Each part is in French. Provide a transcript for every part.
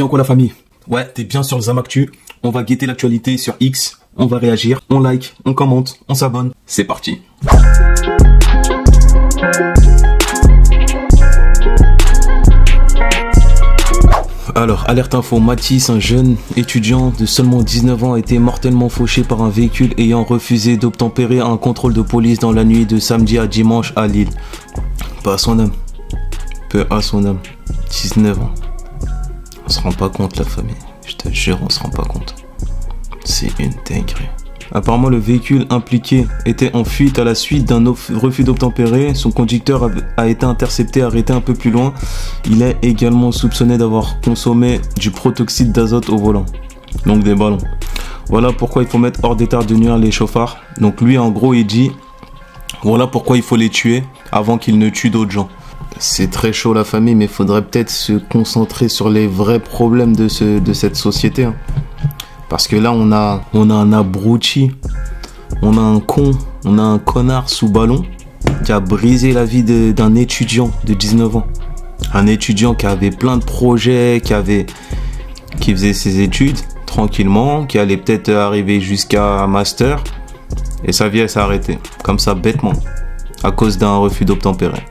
Tiens quoi la famille? Ouais, t'es bien sur le Zamaktu. On va guetter l'actualité sur X. On va réagir, on like, on commente, on s'abonne. C'est parti. Alors, alerte info, Mathis, un jeune étudiant de seulement 19 ans, a été mortellement fauché par un véhicule ayant refusé d'obtempérer à un contrôle de police dans la nuit de samedi à dimanche à Lille. Peu à son âme. Peu à son âme. 19 ans. On se rend pas compte la famille. Je te jure, on se rend pas compte. C'est une dinguerie. Apparemment, le véhicule impliqué était en fuite à la suite d'un refus d'obtempérer. Son conducteur a été intercepté, arrêté un peu plus loin. Il est également soupçonné d'avoir consommé du protoxyde d'azote au volant. Donc des ballons. Voilà pourquoi il faut mettre hors d'état de nuire les chauffards. Donc lui, en gros, il dit, voilà pourquoi il faut les tuer avant qu'ils ne tuent d'autres gens. C'est très chaud la famille, mais il faudrait peut-être se concentrer sur les vrais problèmes de cette société. Hein. Parce que là, on a un abruti, on a un con, on a un connard sous ballon qui a brisé la vie d'un étudiant de 19 ans. Un étudiant qui avait plein de projets, qui faisait ses études tranquillement, qui allait peut-être arriver jusqu'à un master. Et sa vie, elle s'est arrêtée, comme ça, bêtement, à cause d'un refus d'obtempérer.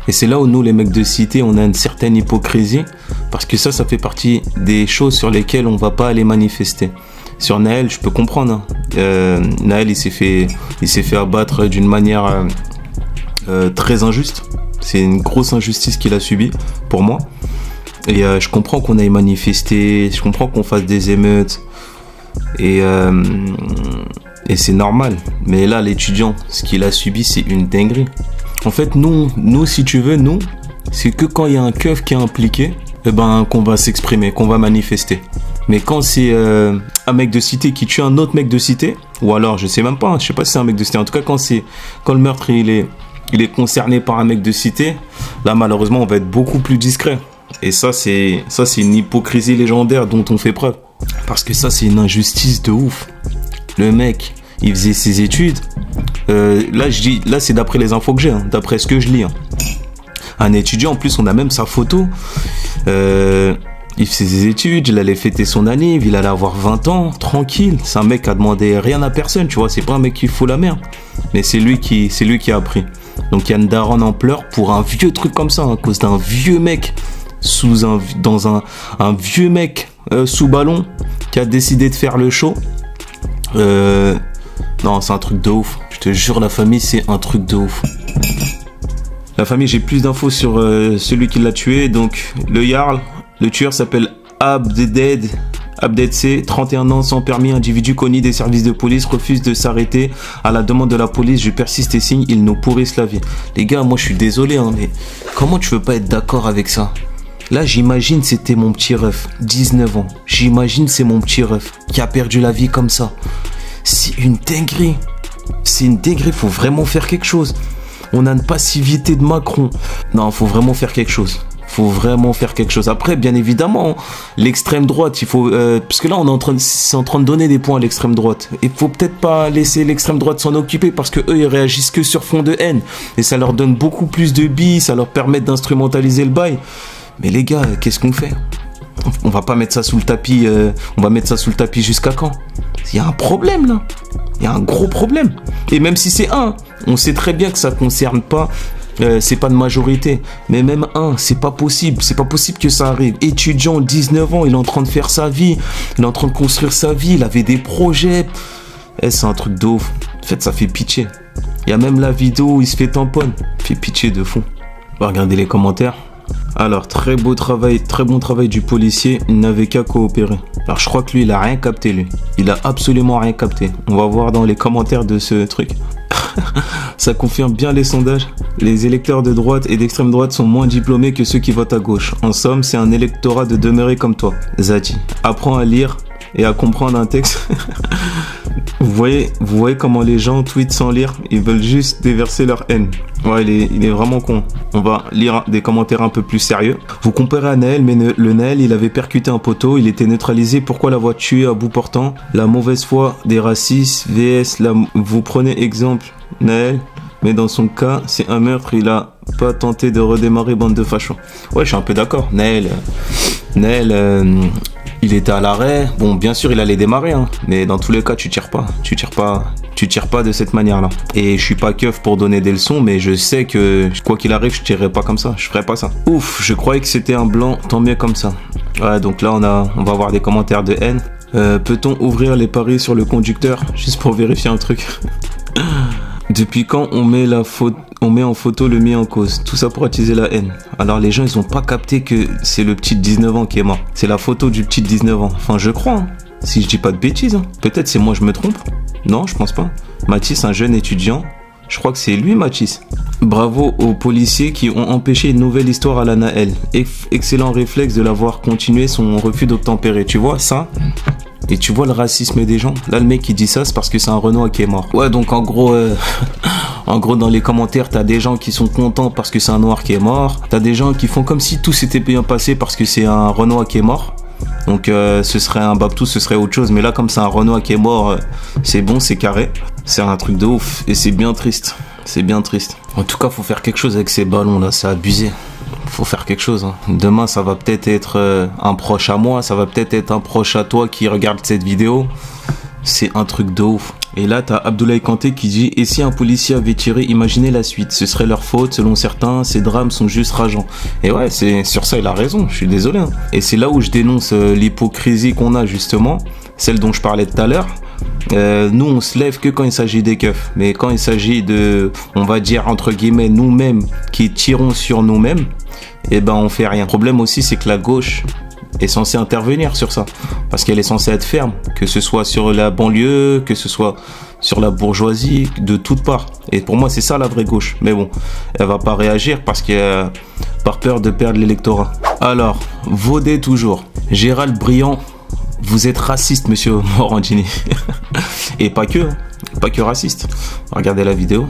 Et c'est là où nous, les mecs de cité, on a une certaine hypocrisie, parce que ça fait partie des choses sur lesquelles on va pas aller manifester. Sur Naël, je peux comprendre. Hein. Naël, il s'est fait abattre d'une manière très injuste. C'est une grosse injustice qu'il a subie, pour moi. Et je comprends qu'on aille manifester, je comprends qu'on fasse des émeutes. Et c'est normal. Mais là, l'étudiant, ce qu'il a subi, c'est une dinguerie. En fait, nous, si tu veux, c'est que quand il y a un keuf qui est impliqué, eh ben, qu'on va s'exprimer, qu'on va manifester. Mais quand c'est un mec de cité qui tue un autre mec de cité, ou alors, je sais même pas, je sais pas si c'est un mec de cité. En tout cas, quand le meurtre il est concerné par un mec de cité, là, malheureusement, on va être beaucoup plus discret. Et ça, c'est une hypocrisie légendaire dont on fait preuve. Parce que ça, c'est une injustice de ouf. Le mec, il faisait ses études. Là, c'est d'après les infos que j'ai, hein, d'après ce que je lis. Hein. Un étudiant, en plus, on a même sa photo. Il faisait ses études, il allait fêter son anniv, il allait avoir 20 ans, tranquille. C'est un mec qui a demandé rien à personne, tu vois. C'est pas un mec qui fout la merde. Mais c'est lui qui a appris. Donc, il y a une daronne en pleurs pour un vieux truc comme ça, hein, à cause d'un vieux mec dans un vieux mec sous ballon qui a décidé de faire le show. Non, c'est un truc de ouf. Je te jure, la famille, c'est un truc de ouf. La famille, j'ai plus d'infos sur celui qui l'a tué. Donc, le Jarl, le tueur s'appelle Abded C, 31 ans, sans permis, individu connu des services de police, refuse de s'arrêter à la demande de la police. Je persiste et signe, ils nous pourrissent la vie. Les gars, moi, je suis désolé, hein, mais comment tu veux pas être d'accord avec ça? Là, j'imagine c'était mon petit ref, 19 ans. J'imagine c'est mon petit ref qui a perdu la vie comme ça. C'est une dinguerie. C'est une dinguerie, faut vraiment faire quelque chose. On a une passivité de Macron. Non, faut vraiment faire quelque chose. Faut vraiment faire quelque chose. Après, bien évidemment, l'extrême droite, il faut... parce que là, c'est en train de donner des points à l'extrême droite. Il faut peut-être pas laisser l'extrême droite s'en occuper parce que eux, ils réagissent que sur fond de haine. Et ça leur donne beaucoup plus de billes, ça leur permet d'instrumentaliser le bail. Mais les gars, qu'est-ce qu'on fait? On va pas mettre ça sous le tapis. On va mettre ça sous le tapis jusqu'à quand? Il y a un problème là. Il y a un gros problème. Et même si c'est on sait très bien que ça concerne pas. C'est pas de majorité. Mais même c'est pas possible. C'est pas possible que ça arrive. Étudiant, 19 ans, il est en train de faire sa vie. Il est en train de construire sa vie. Il avait des projets. C'est un truc de ouf. En fait, ça fait pitié. Il y a même la vidéo où il se fait tamponne. Fait pitié de fond. On va regarder les commentaires. Alors, très bon travail du policier, il n'avait qu'à coopérer. Alors, je crois que lui, il a rien capté, lui. Il a absolument rien capté. On va voir dans les commentaires de ce truc. Ça confirme bien les sondages. Les électeurs de droite et d'extrême droite sont moins diplômés que ceux qui votent à gauche. En somme, c'est un électorat de demeurés comme toi. Zadi, apprends à lire et à comprendre un texte. Vous voyez comment les gens tweetent sans lire. Ils veulent juste déverser leur haine. Ouais, il est vraiment con. On va lire des commentaires un peu plus sérieux. Vous comparez à Naël, mais le Naël, il avait percuté un poteau, il était neutralisé. Pourquoi l'avoir tué à bout portant? La mauvaise foi des racistes, vs. Vous prenez exemple Naël, mais dans son cas, c'est un meurtre, il a pas tenté de redémarrer, bande de fachos. Ouais, je suis un peu d'accord. Naël, Nel, il était à l'arrêt. Bon, bien sûr, il allait démarrer, hein, mais dans tous les cas, tu tires pas de cette manière-là. Et je suis pas keuf pour donner des leçons, mais je sais que quoi qu'il arrive, je tirerai pas comme ça. Je ferai pas ça. Ouf, je croyais que c'était un blanc, tant mieux comme ça. Ouais, donc là, on va avoir des commentaires de haine. Peut-on ouvrir les paris sur le conducteur, juste pour vérifier un truc? Depuis quand on met en photo le mis en cause? Tout ça pour attiser la haine. Alors les gens, ils ont pas capté que c'est le petit de 19 ans qui est mort. C'est la photo du petit de 19 ans. Enfin, je crois, hein. Si je dis pas de bêtises, hein. Peut-être c'est moi je me trompe. Non, je pense pas. Mathis, un jeune étudiant. Je crois que c'est lui, Mathis. Bravo aux policiers qui ont empêché une nouvelle histoire à la Naël. Excellent réflexe de l'avoir continué son refus d'obtempérer. Tu vois ça? Et tu vois le racisme des gens. Là, le mec qui dit ça, c'est parce que c'est un Renoir qui est mort. Ouais, donc en gros, dans les commentaires, t'as des gens qui sont contents parce que c'est un Noir qui est mort. T'as des gens qui font comme si tout s'était bien passé parce que c'est un Renoir qui est mort. Donc ce serait un Babtou, ce serait autre chose. Mais là, comme c'est un Renoir qui est mort, c'est bon, c'est carré. C'est un truc de ouf. Et c'est bien triste. C'est bien triste. En tout cas, faut faire quelque chose avec ces ballons là. C'est abusé. Faut faire quelque chose, hein. Demain, ça va peut-être être un proche à moi. Ça va peut-être être un proche à toi qui regarde cette vidéo. C'est un truc de ouf. Et là, t'as Abdoulaye Kanté qui dit: et si un policier avait tiré, imaginez la suite. Ce serait leur faute, selon certains. Ces drames sont juste rageants. Et ouais, c'est sur ça, il a raison. Je suis désolé, hein. Et c'est là où je dénonce l'hypocrisie qu'on a, justement. Celle dont je parlais tout à l'heure. Nous, on se lève que quand il s'agit des keufs. Mais quand il s'agit de, on va dire, entre guillemets, nous-mêmes, qui tirons sur nous-mêmes, eh ben, on fait rien. Le problème aussi, c'est que la gauche est censée intervenir sur ça. Parce qu'elle est censée être ferme. Que ce soit sur la banlieue, que ce soit sur la bourgeoisie, de toutes parts. Et pour moi, c'est ça la vraie gauche. Mais bon, elle va pas réagir parce que par peur de perdre l'électorat. Alors, Vaudé toujours. Gérald Briand, vous êtes raciste, monsieur Morandini. Et pas que raciste. Regardez la vidéo.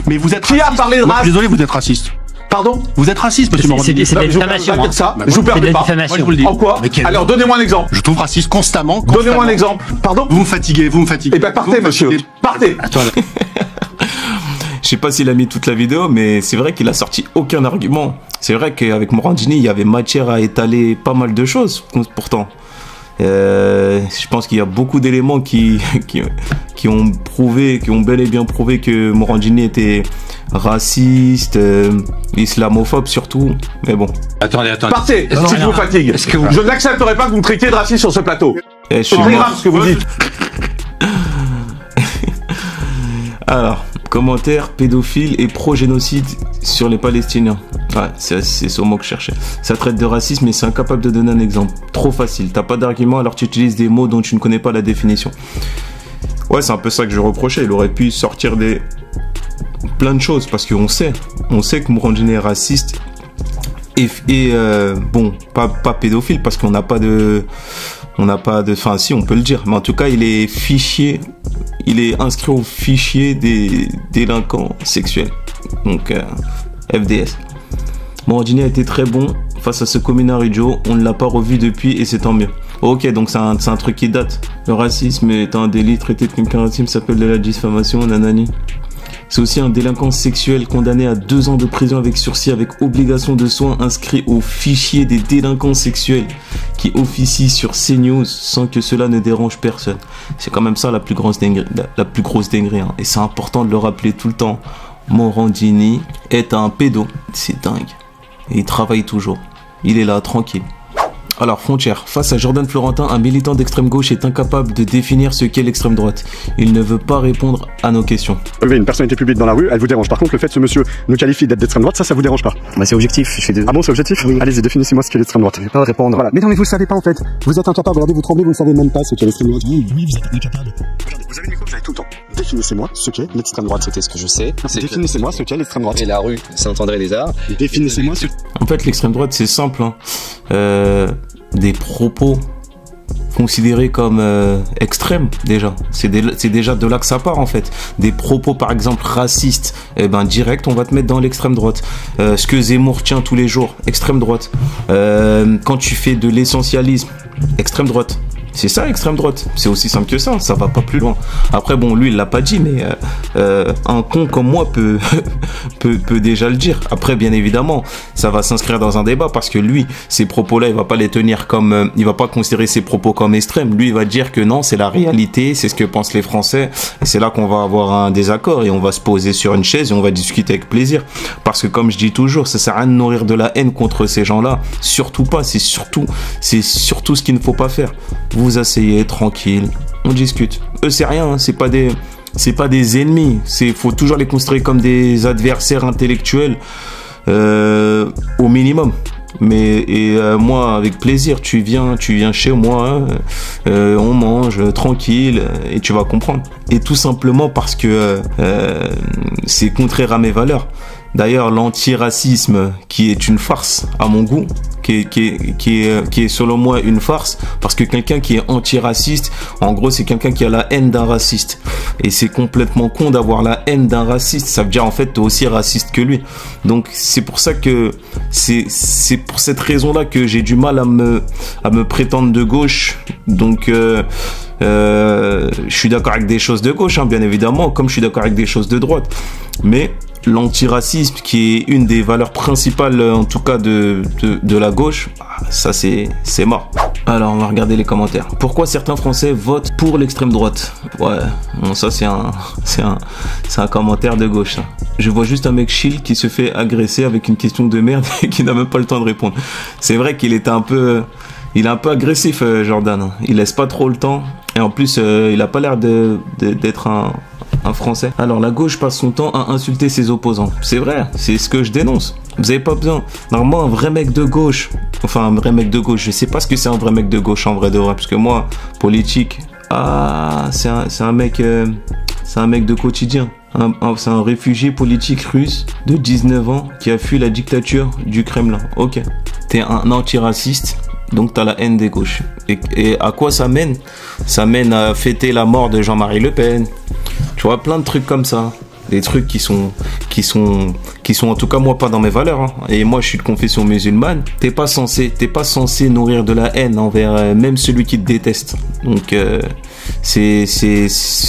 Mais vous êtes Qui a parlé de race? Désolé, vous êtes raciste. Pardon? Vous êtes raciste, monsieur Morandini. C'est de la diffamation. Je vous permets pas. Moi, je vous le dis. En quoi? Alors, donnez-moi un exemple. Je trouve raciste constamment. Donnez-moi un exemple. Pardon? Vous me fatiguez. Eh ben, partez, monsieur. Partez. Attends, Je sais pas s'il a mis toute la vidéo, mais c'est vrai qu'il a sorti aucun argument. C'est vrai qu'avec Morandini, il y avait matière à étaler pas mal de choses, pourtant. Je pense qu'il y a beaucoup d'éléments qui ont bel et bien prouvé que Morandini était raciste, islamophobe surtout, mais bon. Attendez. Partez, si je vous fatigue. Je n'accepterai pas que vous me traitiez de raciste sur ce plateau. Je suis C'est très mort. grave ce que vous dites. Alors, commentaire: pédophile et pro-génocide sur les Palestiniens. Ouais, c'est ce mot que je cherchais. Ça traite de racisme et c'est incapable de donner un exemple. Trop facile, t'as pas d'argument alors tu utilises des mots dont tu ne connais pas la définition. Ouais, c'est un peu ça que je reprochais. Il aurait pu sortir plein de choses parce qu'on sait que Morandini est raciste et bon, pas pédophile parce qu'on n'a pas de, enfin si on peut le dire, mais en tout cas il est inscrit au fichier des délinquants sexuels, donc FDS. Morandini a été très bon face à ce communard idiot, on ne l'a pas revu depuis et c'est tant mieux. Ok, donc c'est un truc qui date. Le racisme est un délit, traité de quelqu'un raciste s'appelle de la diffamation, nanani. C'est aussi un délinquant sexuel condamné à 2 ans de prison avec sursis avec obligation de soins inscrit au fichier des délinquants sexuels qui officie sur CNews sans que cela ne dérange personne. C'est quand même ça la plus grosse dinguerie, hein. Et c'est important de le rappeler tout le temps. Morandini est un pédo, c'est dingue. Et il travaille toujours. Il est là, tranquille. Alors, Frontière. Face à Jordan Florentin, un militant d'extrême gauche est incapable de définir ce qu'est l'extrême droite. Il ne veut pas répondre à nos questions. Une personnalité publique dans la rue, elle vous dérange. Par contre, le fait que ce monsieur nous qualifie d'être d'extrême droite, ça vous dérange pas? Bah c'est objectif, je fais des... Ah bon, c'est objectif? Oui. Allez-y, définissez-moi ce qu'est l'extrême droite. Je vais pas répondre. Voilà. Mais non, mais vous le savez pas en fait. Vous êtes incapable, regardez, vous tremblez, vous ne savez même pas ce qu'est l'extrême droite. Oui, vous êtes incapable. Regardez, vous avez le micro, vous avez tout le temps. Définissez-moi ce qu'est l'extrême droite. C'était ce que je sais. Définissez-moi ce qu'est l'extrême droite. Et la rue, Saint-André des Arts. Définissez-moi ce... En fait, l'extrême droite, c'est simple, hein. Des propos considérés comme extrêmes, déjà. C'est déjà de là que ça part, en fait. Des propos, par exemple, racistes, eh ben, direct, on va te mettre dans l'extrême droite. Ce que Zemmour tient tous les jours, extrême droite. Quand tu fais de l'essentialisme, extrême droite. C'est ça l'extrême droite. C'est aussi simple que ça va pas plus loin. Après bon, lui il l'a pas dit, mais un con comme moi peut déjà le dire. Après bien évidemment, ça va s'inscrire dans un débat parce que lui, ces propos-là, il va pas les tenir comme, il va pas considérer ses propos comme extrêmes. Lui il va dire que non, c'est la réalité, c'est ce que pensent les Français. Et c'est là qu'on va avoir un désaccord et on va se poser sur une chaise et on va discuter avec plaisir. Parce que comme je dis toujours, ça sert à rien de nourrir de la haine contre ces gens-là. Surtout pas. C'est surtout ce qu'il ne faut pas faire. Vous asseyez tranquille, on discute. Eux c'est rien, hein, c'est pas des ennemis. Faut toujours les considérer comme des adversaires intellectuels au minimum. Moi avec plaisir, tu viens chez moi, on mange tranquille et tu vas comprendre. Et tout simplement parce que c'est contraire à mes valeurs. D'ailleurs, l'antiracisme, qui est une farce à mon goût, qui est selon moi une farce, parce que quelqu'un qui est antiraciste, en gros, c'est quelqu'un qui a la haine d'un raciste. Et c'est complètement con d'avoir la haine d'un raciste. Ça veut dire en fait t'es aussi raciste que lui. Donc c'est pour ça que c'est pour cette raison-là que j'ai du mal à me prétendre de gauche. Donc je suis d'accord avec des choses de gauche, hein, bien évidemment, comme je suis d'accord avec des choses de droite. Mais l'antiracisme, qui est une des valeurs principales, en tout cas de la gauche, ça c'est mort. Alors on va regarder les commentaires. Pourquoi certains Français votent pour l'extrême droite? Ouais, bon, ça c'est un commentaire de gauche. Ça. Je vois juste un mec chill qui se fait agresser avec une question de merde et qui n'a même pas le temps de répondre. C'est vrai qu'il était un peu agressif, Jordan. Il laisse pas trop le temps et en plus il a pas l'air d'être un Français. Alors la gauche passe son temps à insulter ses opposants. C'est vrai, c'est ce que je dénonce. Vous avez pas besoin. Normalement un vrai mec de gauche, je sais pas ce que c'est un vrai mec de gauche en vrai de vrai, parce que moi, politique, c'est un mec de quotidien. C'est un réfugié politique russe de 19 ans qui a fui la dictature du Kremlin. Ok. T'es un antiraciste. Donc t'as la haine des gauches. Et à quoi ça mène? Ça mène à fêter la mort de Jean-Marie Le Pen. Tu vois, plein de trucs comme ça. Des trucs qui sont en tout cas moi pas dans mes valeurs. Hein. Et moi je suis de confession musulmane. T'es pas censé nourrir de la haine envers même celui qui te déteste. Donc c'est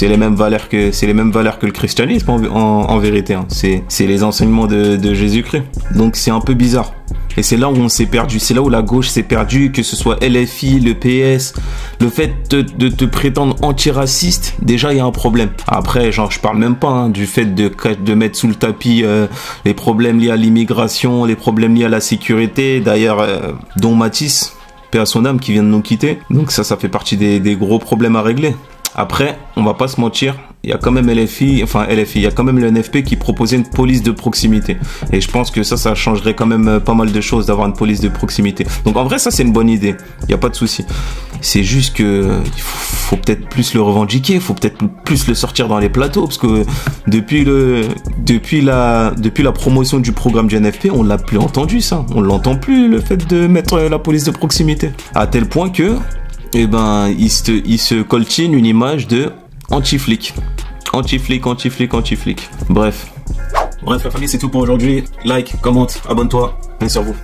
les mêmes valeurs que le christianisme en vérité. Hein. C'est les enseignements de Jésus-Christ. Donc c'est un peu bizarre. Et c'est là où on s'est perdu, c'est là où la gauche s'est perdue, que ce soit LFI, le PS, le fait de te prétendre antiraciste, déjà il y a un problème. Après, genre je parle même pas du fait de mettre sous le tapis les problèmes liés à l'immigration, les problèmes liés à la sécurité. D'ailleurs, dont Matisse, paix à son âme, qui vient de nous quitter. Donc ça fait partie des gros problèmes à régler. Après, on va pas se mentir, il y a quand même il y a quand même le NFP qui proposait une police de proximité. Et je pense que ça changerait quand même pas mal de choses d'avoir une police de proximité. Donc en vrai, ça c'est une bonne idée, il n'y a pas de souci. C'est juste que il faut peut-être plus le revendiquer, il faut peut-être plus le sortir dans les plateaux, parce que depuis la promotion du programme du NFP, on l'a plus entendu ça. On l'entend plus, le fait de mettre la police de proximité. À tel point que il se coltine une image de anti-flic. Anti-flic. Bref, la famille, c'est tout pour aujourd'hui. Like, commente, abonne-toi. Bien sur vous.